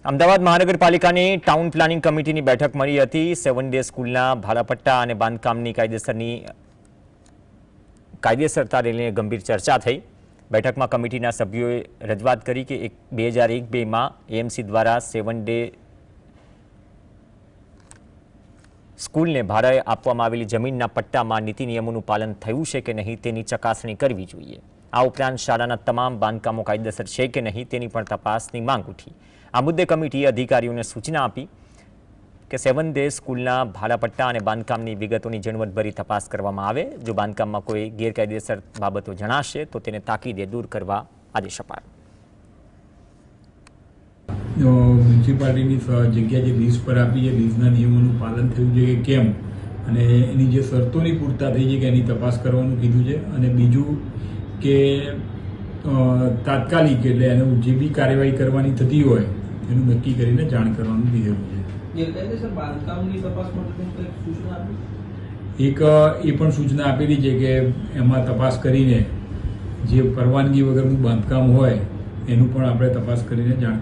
અમદાવાદ મહાનગરપાલિકાની town planning કમિટીની બેઠક મળી હતી। 7 ડે સ્કૂલના ભાડાપટ્ટા અને બાંધકામની કાયદેસરતા લઈને ગંભીર ચર્ચા થઈ। બેઠકમાં કમિટીના સભ્યોએ રજૂઆત કરી કે 2001-2 માં એએમસી દ્વારા 7 ડે સ્કૂલને ભાડે આપવામાં આવેલી જમીનના પટ્ટામાં નીતિ નિયમોનું પાલન થયું છે કે નહીં તેની ચકાસણી કરવી જોઈએ। આ ઉપરાંત શાળાના તમામ બાંધકામો કાયદેસર છે કે નહીં તેની પણ તપાસની માંગ ઉઠી। આ મુદ્દે કમિટીએ અધિકારીઓને સૂચના આપી કે 7 ડે સ્કૂલના ભાડાપટ્ટા અને બાંધકામની વિગતોની ઝીણવટભરી તપાસ કરવામાં આવે। જો બાંધકામમાં કોઈ ગેરકાયદેસર બાબતો જણાશે તો તેને તાકીદે દૂર કરવા આદેશ અપાયો। મ્યુનિસિપાલિટીની જગ્યા જે લીઝ પર આપી છે, લીઝના નિયમોનું પાલન થયું છે કે કેમ, અને એની જે શરતોની પૂર્તતા થઈ છે કે એની તપાસ કરવાનું કીધું છે। અને બીજું કે તાત્કાલિક એટલે એને જે બી કાર્યવાહી કરવાની થતી હોય એનું નક્કી કરીને જાણ કરવાનું કીધેલું છે। એક એ પણ સૂચના આપેલી છે કે એમાં તપાસ કરીને જે પરવાનગી વગરનું બાંધકામ હોય એનું પણ આપણે તપાસ કરીને જાણ